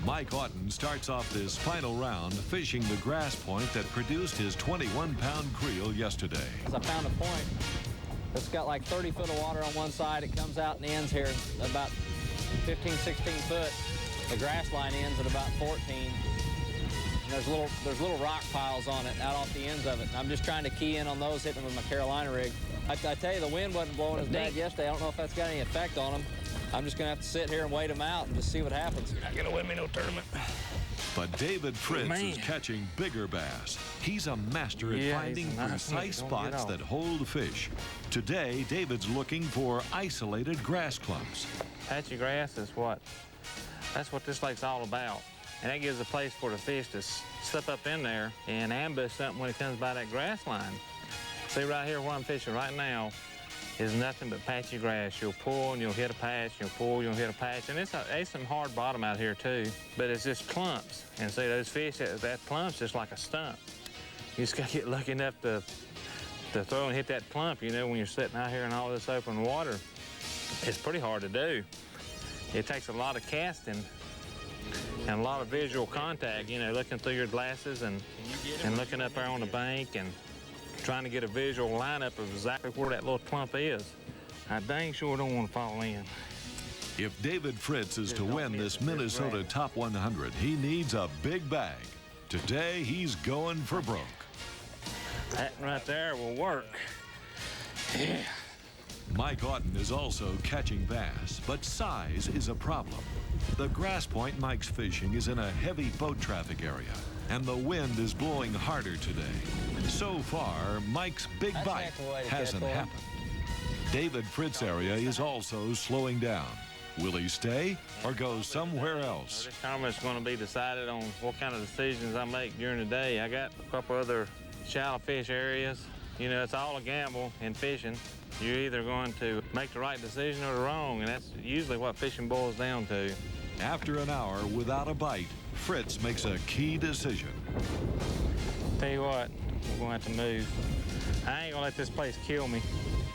Mike Otten starts off this final round fishing the grass point that produced his 21-pound creel yesterday. I found a point that's got like 30 foot of water on one side. It comes out and ends here about 15, 16 foot. The grass line ends at about 14. And there's little rock piles on it out off the ends of it. And I'm just trying to key in on those, hitting them with my Carolina rig. I tell you, the wind wasn't blowing as bad yesterday. I don't know if that's got any effect on them. I'm just going to have to sit here and wait them out and just see what happens. You're not going to win me no tournament. But David Fritz is catching bigger bass. He's a master at finding precise spots that hold fish. Today, David's looking for isolated grass clumps. Patchy grass is that's what this lake's all about. And that gives a place for the fish to slip up in there and ambush something when it comes by that grass line. See right here where I'm fishing right now is nothing but patchy grass. You'll pull and you'll hit a patch, you'll pull, you'll hit a patch. And it's some hard bottom out here too, but it's just clumps. And see those fish, that clump's just like a stump. You just gotta get lucky enough to throw and hit that clump, you know, when you're sitting out here in all this open water. It's pretty hard to do. It takes a lot of casting and a lot of visual contact, you know, looking through your glasses and looking up there on the bank and trying to get a visual lineup of exactly where that little clump is. I dang sure don't want to fall in. If David Fritz is to win this Minnesota Top 100, he needs a big bag. Today, he's going for broke. That right there will work. Yeah. Mike Otten is also catching bass, but size is a problem. The grass point Mike's fishing is in a heavy boat traffic area, and the wind is blowing harder today. So far, Mike's big bite hasn't happened. David Fritz area is also slowing down. Will he stay or go somewhere else? This tournament's going to be decided on what kind of decisions I make during the day. I got a couple other shallow fish areas. You know, it's all a gamble in fishing. You're either going to make the right decision or the wrong, and that's usually what fishing boils down to. After an hour without a bite, Fritz makes a key decision. Tell you what, we're going to have to move. I ain't going to let this place kill me.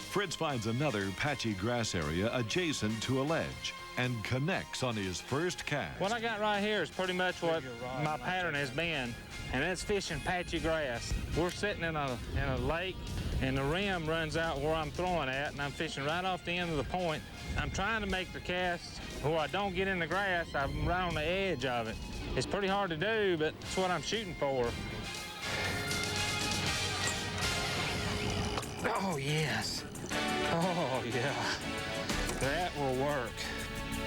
Fritz finds another patchy grass area adjacent to a ledge and connects on his first cast. What I got right here is pretty much what my pattern has been, and that's fishing patchy grass. We're sitting in a lake, and the rim runs out where I'm throwing at, and I'm fishing right off the end of the point. I'm trying to make the cast where I don't get in the grass. I'm right on the edge of it. It's pretty hard to do, but it's what I'm shooting for. Oh, yes. Oh, yeah. That will work.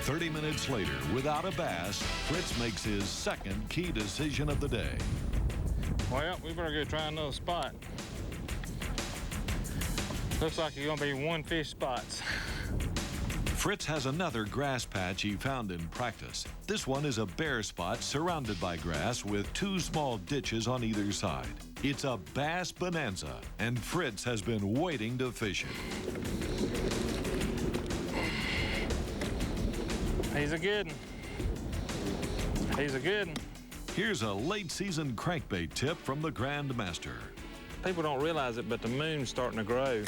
30 minutes later, without a bass, Fritz makes his second key decision of the day. Well, we better go try another spot. Looks like you're gonna be one fish spots. Fritz has another grass patch he found in practice. This one is a bare spot surrounded by grass with two small ditches on either side. It's a bass bonanza, and Fritz has been waiting to fish it. He's a good one. He's a good one. Here's a late-season crankbait tip from the Grand Master. People don't realize it, but the moon's starting to grow.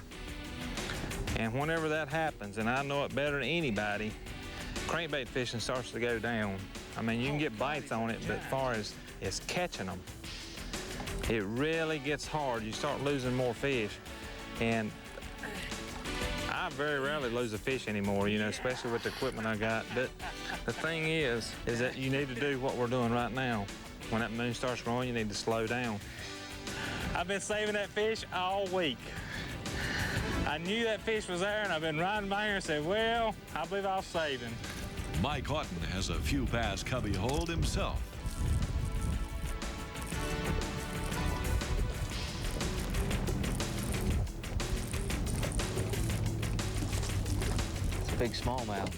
And whenever that happens, and I know it better than anybody, crankbait fishing starts to go down. I mean, you can get bites on it, but as far as catching them, it really gets hard. You start losing more fish. And I very rarely lose a fish anymore, you know, especially with the equipment I got. But the thing is that you need to do what we're doing right now. When that moon starts growing, you need to slow down. I've been saving that fish all week. I knew that fish was there, and I've been riding by here and said, well, I believe I'll save him. Mike Otten has a few bass cubby holed himself. It's a big smallmouth.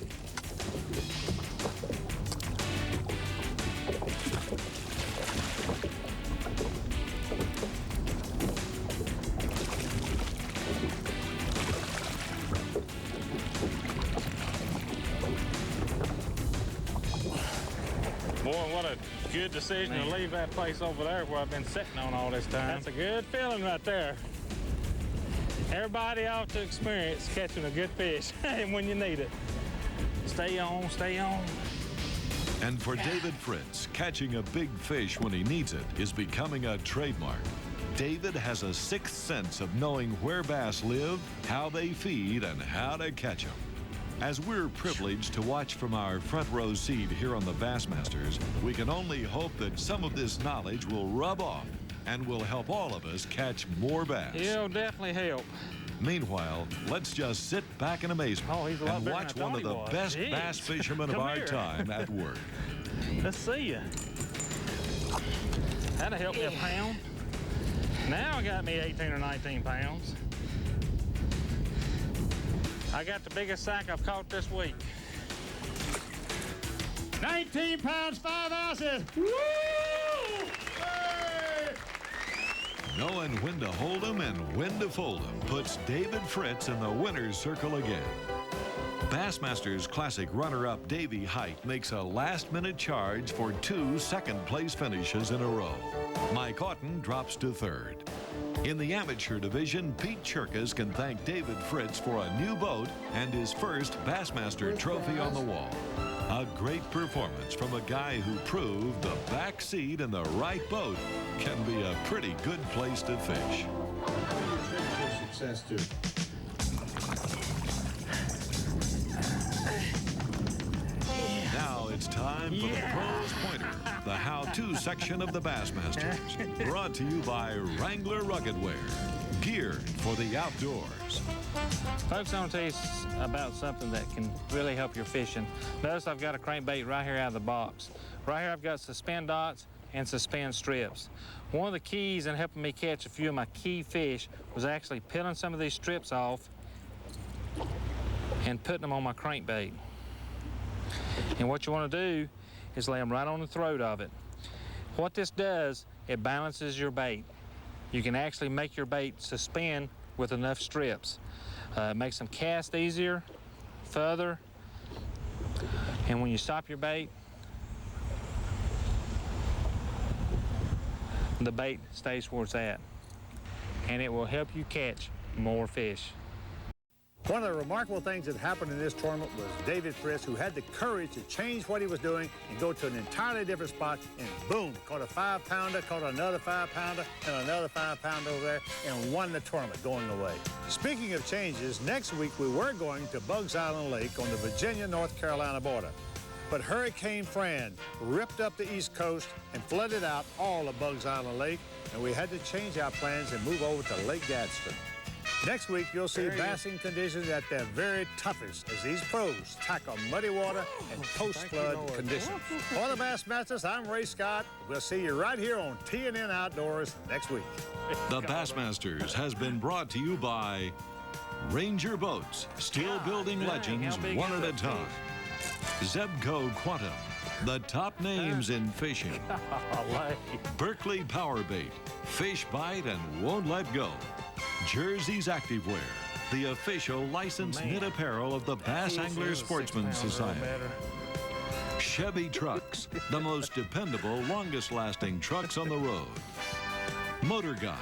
Boy, what a good decision to leave that place over there where I've been sitting on all this time. That's a good feeling right there. Everybody ought to experience catching a good fish when you need it. Stay on, stay on. And for David Fritz, catching a big fish when he needs it is becoming a trademark. David has a sixth sense of knowing where bass live, how they feed, and how to catch them. As we're privileged to watch from our front row seat here on the Bassmasters, we can only hope that some of this knowledge will rub off and will help all of us catch more bass. It'll definitely help. Meanwhile, let's just sit back in amazement and watch one of the best bass fishermen of our time at work. Let's see ya. That'll help me a pound. Now I got me 18 or 19 pounds. I got the biggest sack I've caught this week. 19 pounds, 5 ounces. Woo! Hey! Knowing when to hold 'em and when to fold 'em puts David Fritz in the winner's circle again. Bassmasters Classic runner-up Davey Height makes a last-minute charge for 2 second-place finishes in a row. Mike Otten drops to 3rd. In the amateur division, Pete Cherkas can thank David Fritz for a new boat and his first Bassmaster trophy on the wall. A great performance from a guy who proved the back seat in the right boat can be a pretty good place to fish. Success too. Now it's time for the Pros Pointer, the how-to section of the Bassmasters. Brought to you by Wrangler Rugged Wear, geared for the outdoors. Folks, I want to tell you about something that can really help your fishing. Notice I've got a crankbait right here out of the box. Right here I've got suspend dots and suspend strips. One of the keys in helping me catch a few of my key fish was actually peeling some of these strips off and putting them on my crankbait. And what you want to do is lay them right on the throat of it. What this does, it balances your bait. You can actually make your bait suspend with enough strips. It makes them cast easier, further, and when you stop your bait, the bait stays where it's at, and it will help you catch more fish. One of the remarkable things that happened in this tournament was David Fritz, who had the courage to change what he was doing and go to an entirely different spot, and boom, caught a 5-pounder, caught another 5-pounder, and another 5-pounder over there, and won the tournament going away. Speaking of changes, next week we were going to Bugs Island Lake on the Virginia-North Carolina border. But Hurricane Fran ripped up the East Coast and flooded out all of Bugs Island Lake, and we had to change our plans and move over to Lake Gadsden. Next week, you'll see bassing conditions at their very toughest as these pros tackle muddy water and post-flood conditions. For the Bassmasters, I'm Ray Scott. We'll see you right here on TNN Outdoors next week. The Bassmasters has been brought to you by Ranger Boats, still building legends one at a time. Zebco Quantum, the top names in fishing. Berkeley Power Bait, fish bite and won't let go. Jersey's Activewear, the official licensed knit apparel of the Bass Angler Sportsman Society. Chevy Trucks, the most dependable, longest-lasting trucks on the road. Motor Guide,